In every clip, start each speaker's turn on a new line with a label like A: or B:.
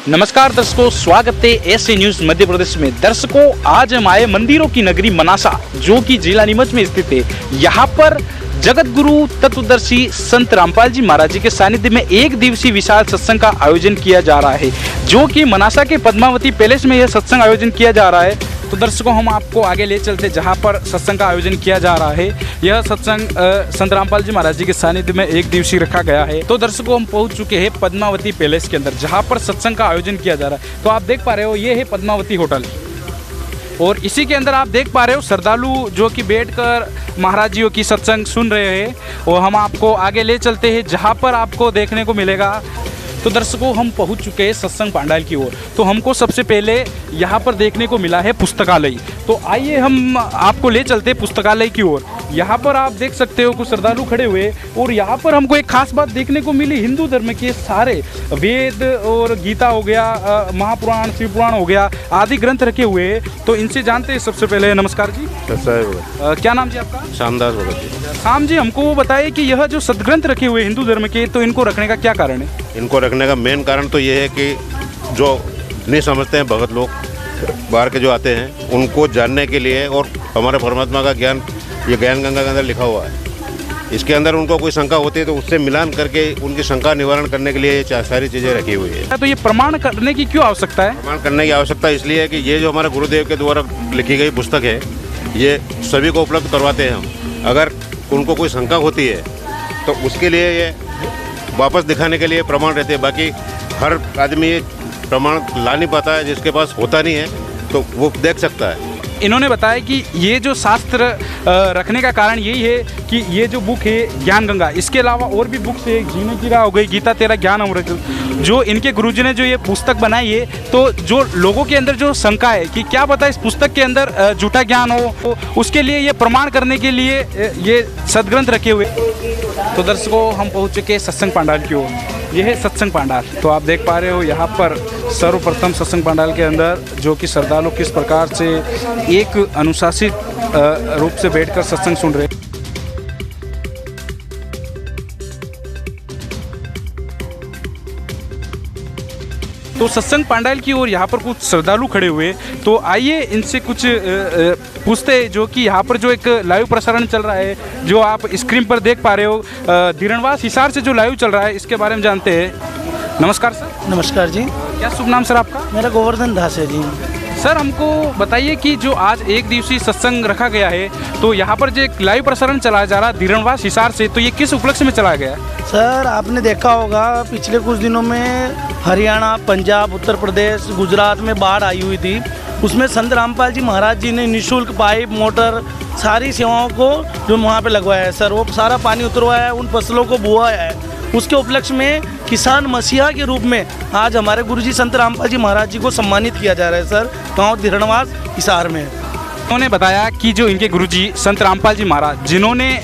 A: नमस्कार दर्शकों, स्वागत है ऐसे न्यूज मध्य प्रदेश में। दर्शकों, आज हम आए मंदिरों की नगरी मनासा, जो कि जिला नीमच में स्थित है। यहाँ पर जगत गुरु तत्वदर्शी संत रामपाल जी महाराज जी के सानिध्य में एक दिवसीय विशाल सत्संग का आयोजन किया जा रहा है, जो कि मनासा के पद्मावती पैलेस में यह सत्संग आयोजन किया जा रहा है। तो दर्शकों, हम आपको आगे ले चलते जहाँ पर सत्संग का आयोजन किया जा रहा है। यह सत्संग संत रामपाल जी महाराज जी के सानिध्य में एक दिवसीय रखा गया है। तो दर्शकों, हम पहुँच चुके हैं पद्मावती पैलेस के अंदर, जहाँ पर सत्संग का आयोजन किया जा रहा है। तो आप देख पा रहे हो, ये है पद्मावती होटल, और इसी के अंदर आप देख पा रहे हो श्रद्धालु जो कि बैठकर महाराज जियों की सत्संग सुन रहे हैं। और हम आपको आगे ले चलते हैं जहाँ पर आपको देखने को मिलेगा। तो दर्शकों, हम पहुंच चुके हैं सत्संग पंडाल की ओर। तो हमको सबसे पहले यहाँ पर देखने को मिला है पुस्तकालय। तो आइए हम आपको ले चलते हैं पुस्तकालय की ओर। यहाँ पर आप देख सकते हो कुछ श्रद्धालु खड़े हुए, और यहाँ पर हमको एक खास बात देखने को मिली। हिंदू धर्म के सारे वेद और गीता हो गया, महापुराण, शिव पुराण हो गया, आदि ग्रंथ रखे हुए हैं। तो इनसे जानते हैं। सबसे पहले नमस्कार जी। क्या नाम जी आपका?
B: शामदास भगत जी।
A: शाम जी, हमको वो बताइए कि यह जो सदग्रंथ रखे हुए हिंदू धर्म के, तो इनको रखने का क्या कारण है?
B: इनको रखने का मेन कारण तो ये है कि जो नहीं समझते हैं भगत लोग बाहर के जो आते हैं, उनको जानने के लिए, और हमारे परमात्मा का ज्ञान ये ज्ञान गंगा के अंदर लिखा हुआ है। इसके अंदर उनको कोई शंका होती है तो उससे मिलान करके उनकी शंका निवारण करने के लिए ये सारी चीज़ें रखी हुई है।
A: तो ये प्रमाण करने की क्यों आवश्यकता है?
B: प्रमाण करने की आवश्यकता इसलिए है कि ये जो हमारे गुरुदेव के द्वारा लिखी गई पुस्तक है, ये सभी को उपलब्ध करवाते हैं हम। अगर उनको कोई शंका होती है तो उसके लिए ये वापस दिखाने के लिए प्रमाण रहते हैं। बाकी हर आदमी ये प्रमाण ला नहीं पाता है, जिसके पास होता नहीं है तो वो देख सकता है।
A: इन्होंने बताया कि ये जो शास्त्र रखने का कारण यही है कि ये जो बुक है ज्ञान गंगा, इसके अलावा और भी बुक्स है, जीने की राह हो गई, गीता तेरा ज्ञान अमृत, जो इनके गुरुजी ने जो ये पुस्तक बनाई है। तो जो लोगों के अंदर जो शंका है कि क्या पता इस पुस्तक के अंदर झूठा ज्ञान हो, तो उसके लिए ये प्रमाण करने के लिए ये सदग्रंथ रखे हुए। तो दर्शकों, हम पहुँच चुके सत्संग पंडाल की ओर। यह है सत्संग पंडाल। तो आप देख पा रहे हो यहाँ पर सर्वप्रथम सत्संग पंडाल के अंदर जो कि श्रद्धालु किस प्रकार से एक अनुशासित रूप से बैठकर सत्संग सुन रहे हैं। तो सत्संग पंडाल की ओर यहाँ पर कुछ श्रद्धालु खड़े हुए। तो आइए इनसे कुछ पूछते हैं, जो कि यहाँ पर जो एक लाइव प्रसारण चल रहा है, जो आप स्क्रीन पर देख पा रहे हो, धीरणवास हिसार से जो लाइव चल रहा है, इसके बारे में जानते हैं। नमस्कार सर।
C: नमस्कार जी।
A: क्या शुभ नाम सर आपका?
C: मेरा गोवर्धन दास है जी।
A: सर, हमको बताइए कि जो आज एक दिवसीय सत्संग रखा गया है, तो यहाँ पर जो एक लाइव प्रसारण चलाया जा रहा है धीरणवास हिसार से, तो ये किस उपलक्ष्य में चलाया गया है?
C: सर, आपने देखा होगा पिछले कुछ दिनों में हरियाणा, पंजाब, उत्तर प्रदेश, गुजरात में बाढ़ आई हुई थी। उसमें संत रामपाल जी महाराज जी ने निःशुल्क पाइप, मोटर, सारी सेवाओं को जो वहाँ पे लगवाया है सर, वो सारा पानी उतरवाया है, उन फसलों को बुआया है। उसके उपलक्ष्य में किसान मसीहा के रूप में आज हमारे गुरुजी संत रामपाल जी महाराज जी को सम्मानित किया जा रहा है सर, गाँव धीरणवास हिसार में।
A: उन्होंने बताया कि जो इनके गुरुजी संत रामपाल जी महाराज, जिन्होंने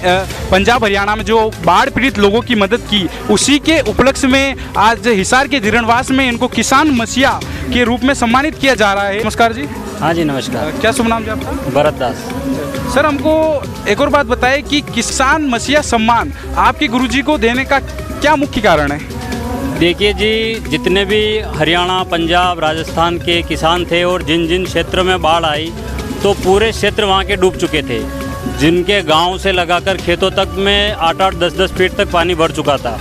A: पंजाब हरियाणा में जो बाढ़ पीड़ित लोगों की मदद की, उसी के उपलक्ष्य में आज हिसार के धीरणवास में इनको किसान मसीहा के रूप में सम्मानित किया जा रहा है। नमस्कार जी।
D: हाँ जी, नमस्कार।
A: क्या शुभ नाम जी आपका?
D: भरत दास।
A: सर, हमको एक और बात बताएं कि किसान मसीहा सम्मान आपके गुरुजी को देने का क्या मुख्य कारण है?
D: देखिए जी, जितने भी हरियाणा, पंजाब, राजस्थान के किसान थे, और जिन जिन क्षेत्रों में बाढ़ आई, तो पूरे क्षेत्र वहाँ के डूब चुके थे। जिनके गांव से लगाकर खेतों तक में 8-8, 10-10 फीट तक पानी भर चुका था,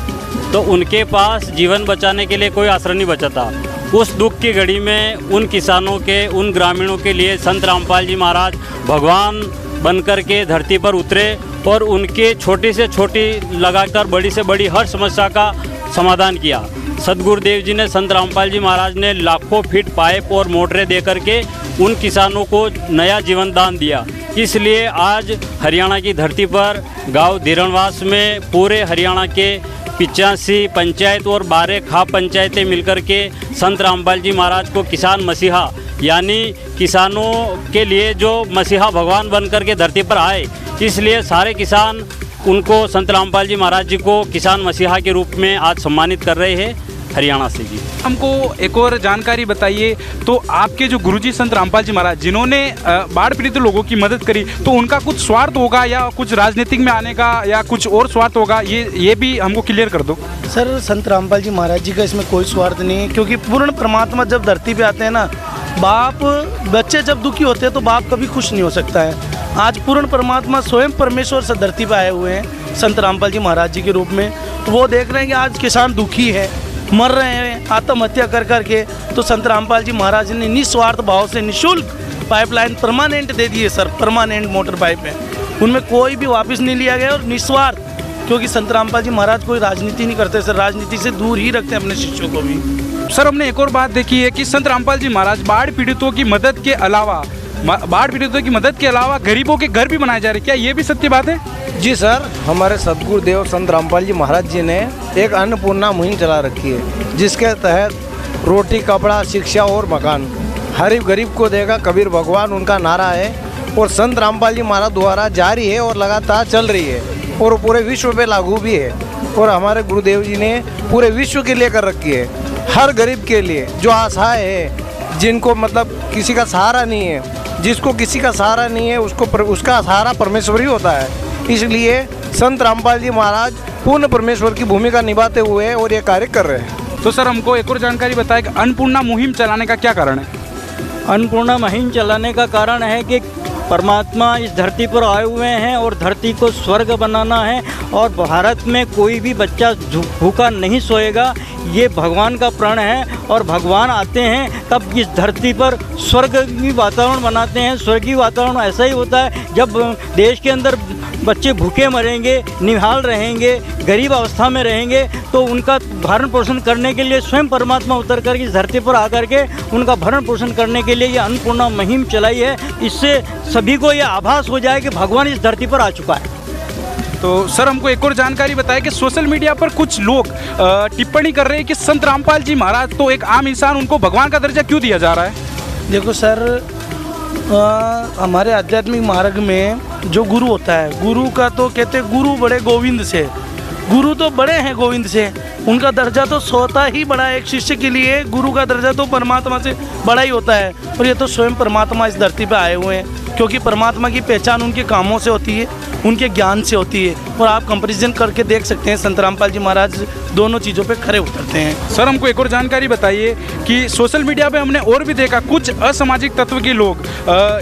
D: तो उनके पास जीवन बचाने के लिए कोई आश्रय नहीं बचा था। उस दुख की घड़ी में उन किसानों के, उन ग्रामीणों के लिए संत रामपाल जी महाराज भगवान बनकर के धरती पर उतरे, और उनके छोटी से छोटी लगाकर बड़ी से बड़ी हर समस्या का समाधान किया। सदगुरुदेव जी ने, संत रामपाल जी महाराज ने लाखों फीट पाइप और मोटरें दे करके उन किसानों को नया जीवन दान दिया। इसलिए आज हरियाणा की धरती पर गांव धीरणवास में पूरे हरियाणा के 85 पंचायत और 12 खाप पंचायतें मिलकर के संत रामपाल जी महाराज को किसान मसीहा, यानी किसानों के लिए जो मसीहा भगवान बनकर के धरती पर आए, इसलिए सारे किसान उनको, संत रामपाल जी महाराज जी को किसान मसीहा के रूप में आज सम्मानित कर रहे हैं। हरियाणा से जी।
A: हमको एक और जानकारी बताइए, तो आपके जो गुरुजी संत रामपाल जी महाराज जिन्होंने बाढ़ पीड़ित लोगों की मदद करी, तो उनका कुछ स्वार्थ होगा या कुछ राजनीतिक में आने का या कुछ और स्वार्थ होगा, ये भी हमको क्लियर कर दो।
C: सर, संत रामपाल जी महाराज जी का इसमें कोई स्वार्थ नहीं है, क्योंकि पूर्ण परमात्मा जब धरती पे आते हैं ना, बाप बच्चे जब दुखी होते हैं तो बाप कभी खुश नहीं हो सकता है। आज पूर्ण परमात्मा स्वयं परमेश्वर से धरती पे आए हुए हैं संत रामपाल जी महाराज जी के रूप में। वो देख रहे हैं कि आज किसान दुखी है, मर रहे हैं आत्महत्या कर करके, तो संत रामपाल जी महाराज ने निस्वार्थ भाव से निःशुल्क पाइपलाइन परमानेंट दे दी है सर। परमानेंट मोटर पाइप है, उनमें कोई भी वापस नहीं लिया गया और निस्वार्थ, क्योंकि संत रामपाल जी महाराज कोई राजनीति नहीं करते सर, राजनीति से दूर ही रखते हैं अपने शिष्यों को भी।
A: सर, हमने एक और बात देखी है कि संत रामपाल जी महाराज बाढ़ पीड़ितों की मदद के अलावा गरीबों के घर भी बनाए जा रहे हैं, क्या ये भी सत्य बात है?
E: जी सर, हमारे सदगुरुदेव संत रामपाल जी महाराज जी ने एक अन्नपूर्णा मुहिम चला रखी है, जिसके तहत रोटी, कपड़ा, शिक्षा और मकान हर गरीब को देगा कबीर भगवान उनका नारा है, और संत रामपाल जी महाराज द्वारा जारी है और लगातार चल रही है, और पूरे विश्व पे लागू भी है। और हमारे गुरुदेव जी ने पूरे विश्व के लिए कर रखी है, हर गरीब के लिए जो आशाएं है, जिनको मतलब किसी का सहारा नहीं है, जिसको किसी का सहारा नहीं है उसका सहारा परमेश्वर ही होता है। इसलिए संत रामपाल जी महाराज पूर्ण परमेश्वर की भूमिका निभाते हुए और ये कार्य कर रहे हैं।
A: तो सर, हमको एक और जानकारी बताएं कि अन्नपूर्णा मुहिम चलाने का क्या कारण है?
D: अन्नपूर्णा मुहिम चलाने का कारण है कि परमात्मा इस धरती पर आए हुए हैं और धरती को स्वर्ग बनाना है, और भारत में कोई भी बच्चा भूखा नहीं सोएगा, ये भगवान का प्रण है। और भगवान आते हैं तब इस धरती पर स्वर्गीय वातावरण बनाते हैं। स्वर्गीय वातावरण ऐसा ही होता है जब देश के अंदर बच्चे भूखे मरेंगे, निहाल रहेंगे, गरीब अवस्था में रहेंगे, तो उनका भरण पोषण करने के लिए स्वयं परमात्मा उतर कर इस धरती पर आकर के उनका भरण पोषण करने के लिए ये अन्नपूर्णा मुहिम चलाई है। इससे सभी को ये आभास हो जाए कि भगवान इस धरती पर आ चुका है।
A: तो सर, हमको एक और जानकारी बताएं कि सोशल मीडिया पर कुछ लोग टिप्पणी कर रहे हैं कि संत रामपाल जी महाराज तो एक आम इंसान, उनको भगवान का दर्जा क्यों दिया जा रहा है?
C: देखो सर, हमारे आध्यात्मिक मार्ग में जो गुरु होता है, गुरु का तो कहते हैं गुरु बड़े गोविंद से, गुरु तो बड़े हैं गोविंद से, उनका दर्जा तो स्वतः ही बड़ा है। एक शिष्य के लिए गुरु का दर्जा तो परमात्मा से बड़ा ही होता है, और ये तो स्वयं परमात्मा इस धरती पे आए हुए हैं, क्योंकि परमात्मा की पहचान उनके कामों से होती है, उनके ज्ञान से होती है। और आप कंपैरिजन करके देख सकते हैं, संत रामपाल जी महाराज दोनों चीज़ों पे खरे उतरते हैं।
A: सर, हमको एक और जानकारी बताइए कि सोशल मीडिया पे हमने और भी देखा कुछ असामाजिक तत्व के लोग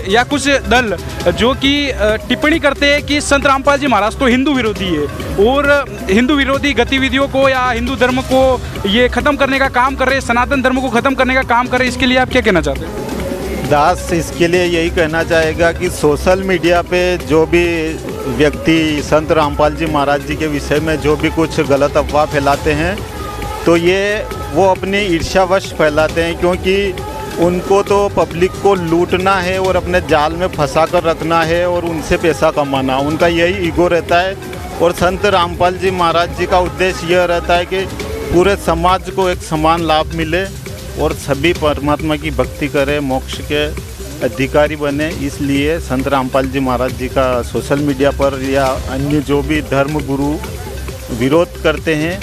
A: या कुछ दल जो कि टिप्पणी करते हैं कि संत रामपाल जी महाराज तो हिंदू विरोधी है, और हिंदू विरोधी गतिविधियों को या हिंदू धर्म को ये ख़त्म करने का काम कर रहे हैं, सनातन धर्म को ख़त्म करने का काम कर रहे हैं। इसके लिए आप क्या कहना चाहते हैं?
F: दास, इसके लिए यही कहना चाहेगा कि सोशल मीडिया पे जो भी व्यक्ति संत रामपाल जी महाराज जी के विषय में जो भी कुछ गलत अफवाह फैलाते हैं, तो ये वो अपनी ईर्ष्यावश फैलाते हैं, क्योंकि उनको तो पब्लिक को लूटना है और अपने जाल में फंसा कर रखना है और उनसे पैसा कमाना, उनका यही ईगो रहता है। और संत रामपाल जी महाराज जी का उद्देश्य यह रहता है कि पूरे समाज को एक समान लाभ मिले और सभी परमात्मा की भक्ति करें, मोक्ष के अधिकारी बने। इसलिए संत रामपाल जी महाराज जी का सोशल मीडिया पर या अन्य जो भी धर्म गुरु विरोध करते हैं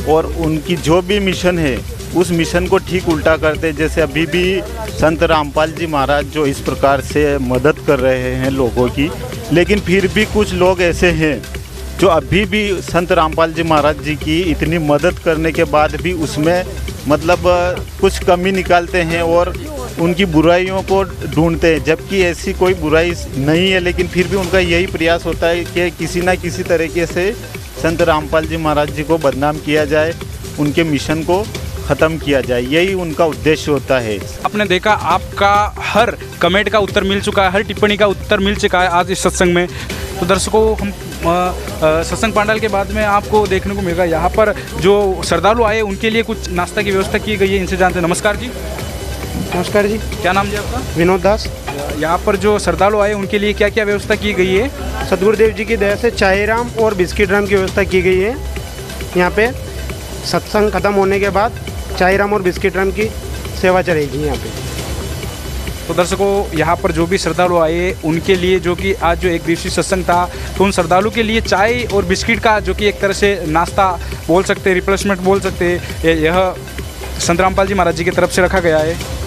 F: और उनकी जो भी मिशन है उस मिशन को ठीक उल्टा करते हैं। जैसे अभी भी संत रामपाल जी महाराज जो इस प्रकार से मदद कर रहे हैं लोगों की, लेकिन फिर भी कुछ लोग ऐसे हैं जो अभी भी संत रामपाल जी महाराज जी की इतनी मदद करने के बाद भी उसमें मतलब कुछ कमी निकालते हैं और उनकी बुराइयों को ढूंढते हैं, जबकि ऐसी कोई बुराई नहीं है। लेकिन फिर भी उनका यही प्रयास होता है कि किसी ना किसी तरीके से संत रामपाल जी महाराज जी को बदनाम किया जाए, उनके मिशन को ख़त्म किया जाए, यही उनका उद्देश्य होता है।
A: आपने देखा, आपका हर कमेंट का उत्तर मिल चुका है, हर टिप्पणी का उत्तर मिल चुका है आज इस सत्संग में। तो दर्शकों, हम सत्संग पांडाल के बाद में आपको देखने को मिलेगा यहाँ पर जो श्रद्धालु आए उनके लिए कुछ नाश्ता की व्यवस्था की गई है। इनसे जानते हैं। नमस्कार जी।
G: नमस्कार जी।
A: क्या नाम जी आपका?
G: विनोद दास।
A: यहाँ पर जो श्रद्धालु आए उनके लिए क्या क्या व्यवस्था की गई है?
G: सदगुरुदेव जी की दया से चाय राम और बिस्किट राम की व्यवस्था की गई है। यहाँ पे सत्संग खत्म होने के बाद चाय राम और बिस्किट राम की सेवा चलेगी यहाँ पे।
A: तो दर्शकों यहाँ पर जो भी श्रद्धालु आए उनके लिए जो कि आज जो एक दिवसीय सत्संग था, तो उन श्रद्धालु के लिए चाय और बिस्किट का जो कि एक तरह से नाश्ता बोल सकते, रिप्लेसमेंट बोल सकते, यह संत रामपाल जी महाराज जी की तरफ से रखा गया है।